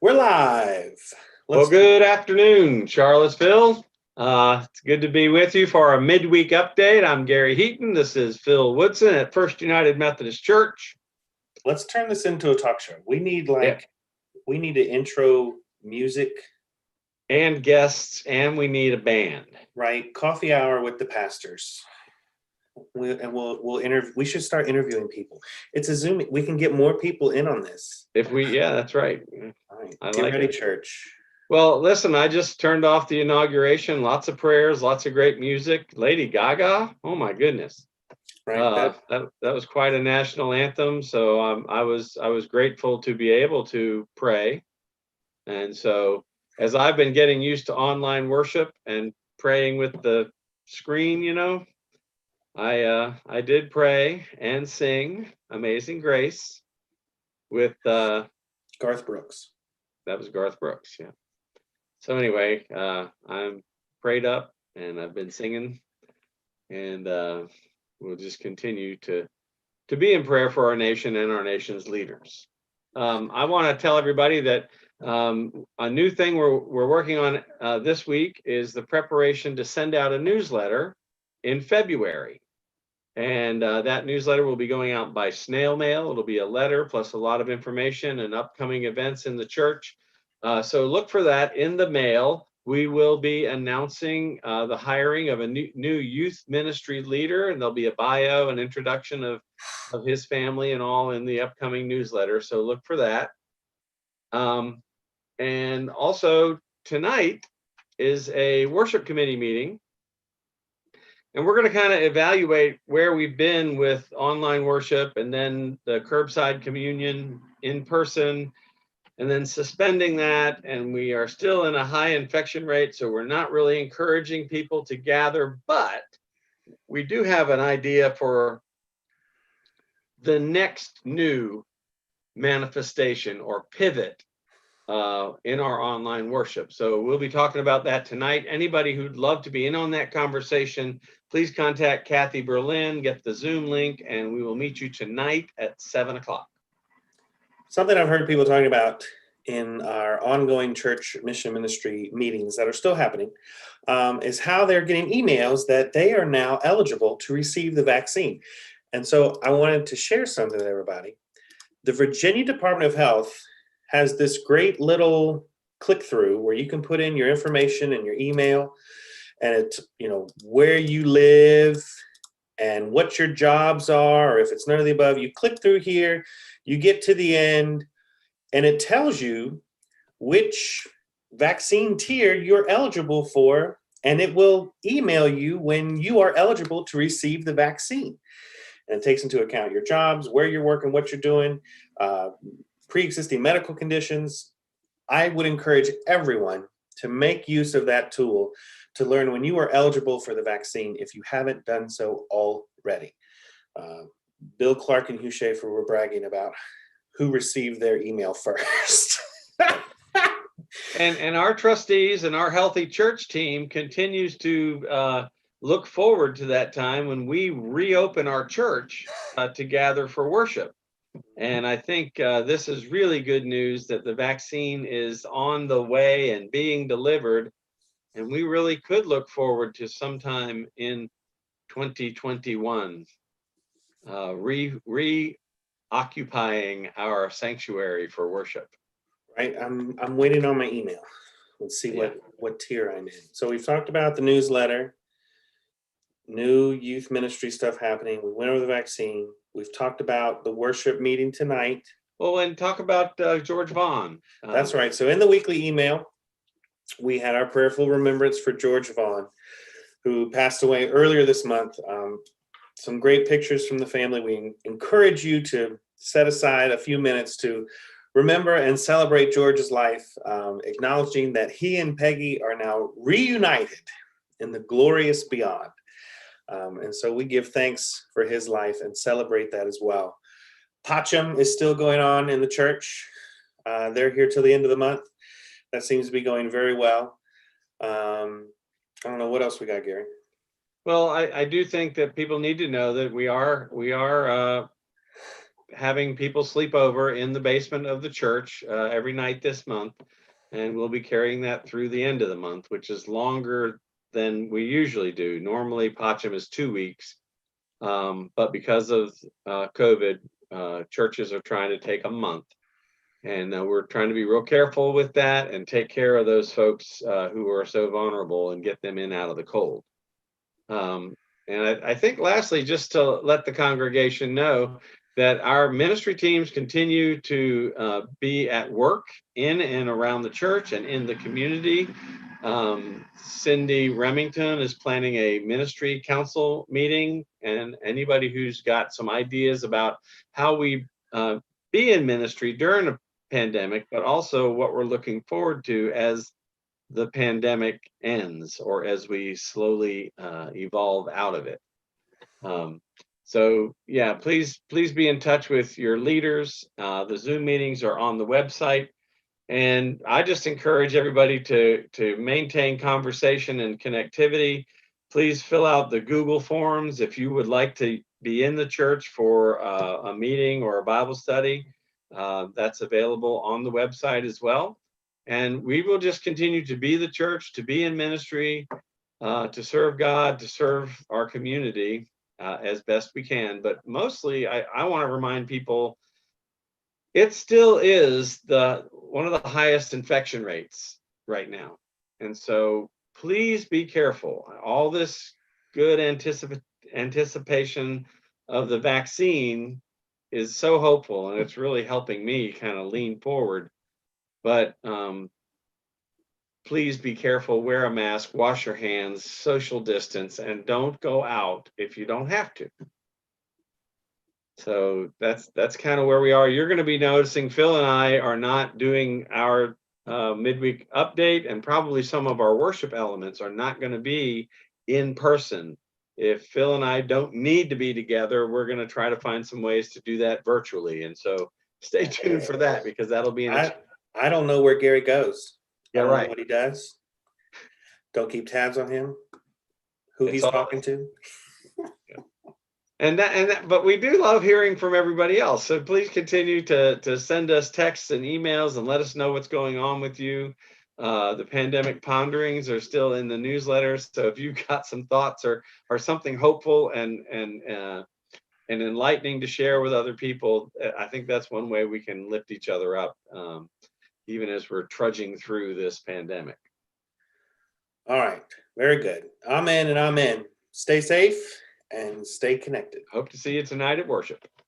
We're live. Well, good afternoon, Charlottesville. It's good to be with you for our midweek update. I'm Gary Heaton. This is Phil Woodson at First United Methodist Church. Let's turn this into a talk show. We need an intro music and guests, and we need a band. Right, coffee hour with the pastors. We'll interview. We should start interviewing people. It's a Zoom. We can get more people in on this. That's right. All right, get ready, church. Well, listen, I just turned off the inauguration. Lots of prayers, lots of great music. Lady Gaga, oh my goodness. Right. That was quite a national anthem. So I was grateful to be able to pray. And so as I've been getting used to online worship and praying with the screen, I did pray and sing Amazing Grace with Garth Brooks. That was Garth Brooks, yeah. So anyway, I'm prayed up and I've been singing, and we'll just continue to be in prayer for our nation and our nation's leaders. I want to tell everybody that a new thing we're working on this week is the preparation to send out a newsletter in February. And that newsletter will be going out by snail mail. It'll be a letter plus a lot of information and upcoming events in the church. So look for that in the mail. We will be announcing the hiring of a new youth ministry leader, and there'll be a bio, an introduction of his family and all in the upcoming newsletter. So look for that. And also tonight is a worship committee meeting. And we're going to kind of evaluate where we've been with online worship and then the curbside communion in person, and then suspending that. And we are still in a high infection rate, so we're not really encouraging people to gather, but we do have an idea for the next new manifestation or pivot in our online worship. So we'll be talking about that tonight. Anybody who'd love to be in on that conversation, please contact Kathy Berlin, get the Zoom link, and we will meet you tonight at 7 o'clock. Something I've heard people talking about in our ongoing church mission ministry meetings that are still happening is how they're getting emails that they are now eligible to receive the vaccine. And so I wanted to share something with everybody. The Virginia Department of Health has this great little click through where you can put in your information and your email, and it's, where you live and what your jobs are, or if it's none of the above. You click through here, you get to the end, and it tells you which vaccine tier you're eligible for, and it will email you when you are eligible to receive the vaccine. And it takes into account your jobs, where you're working, what you're doing, pre-existing medical conditions. I would encourage everyone to make use of that tool to learn when you are eligible for the vaccine if you haven't done so already. Bill Clark and Hugh Schaefer were bragging about who received their email first. And our trustees and our healthy church team continues to look forward to that time when we reopen our church to gather for worship. And I think this is really good news that the vaccine is on the way and being delivered. And we really could look forward to sometime in 2021 reoccupying our sanctuary for worship. Right. I'm waiting on my email. Let's see what tier I'm in. So we've talked about the newsletter, new youth ministry stuff happening. We went over the vaccine. We've talked about the worship meeting tonight. Well, and talk about George Vaughn. That's right. So in the weekly email, we had our prayerful remembrance for George Vaughn, who passed away earlier this month. Some great pictures from the family. We encourage you to set aside a few minutes to remember and celebrate George's life, acknowledging that he and Peggy are now reunited in the glorious beyond. And so we give thanks for his life and celebrate that as well. Pacham is still going on in the church. They're here till the end of the month. That seems to be going very well. I don't know what else we got, Gary. Well, I do think that people need to know that we are having people sleep over in the basement of the church every night this month. And we'll be carrying that through the end of the month, which is longer than we usually do. Normally, Pacham is 2 weeks. But because of COVID, churches are trying to take a month. And we're trying to be real careful with that and take care of those folks who are so vulnerable and get them in out of the cold. And I think lastly, just to let the congregation know that our ministry teams continue to be at work in and around the church and in the community. Cindy Remington is planning a ministry council meeting, and anybody who's got some ideas about how we be in ministry during a pandemic, but also what we're looking forward to as the pandemic ends or as we slowly evolve out of it. So yeah, please be in touch with your leaders. The Zoom meetings are on the website. And I just encourage everybody to maintain conversation and connectivity. Please fill out the Google forms if you would like to be in the church for a meeting or a Bible study. That's available on the website as well. And we will just continue to be the church, to be in ministry, to serve God, to serve our community as best we can. But mostly, I want to remind people it still is one of the highest infection rates right now. And so please be careful. All this good anticipation of the vaccine is so hopeful, and it's really helping me kind of lean forward. But please be careful, wear a mask, wash your hands, social distance, and don't go out if you don't have to. So that's kind of where we are. You're going to be noticing Phil and I are not doing our midweek update, and probably some of our worship elements are not going to be in person. If Phil and I don't need to be together, we're going to try to find some ways to do that virtually. And so stay tuned for that, because that'll be I don't know where Gary goes. Yeah, I don't right. know what he does. Don't keep tabs on him. Who It's he's all- talking to. But we do love hearing from everybody else. So please continue to send us texts and emails and let us know what's going on with you. The pandemic ponderings are still in the newsletter. So if you've got some thoughts or something hopeful and enlightening to share with other people, I think that's one way we can lift each other up, even as we're trudging through this pandemic. All right. Very good. Amen and amen. Stay safe and stay connected. Hope to see you tonight at worship.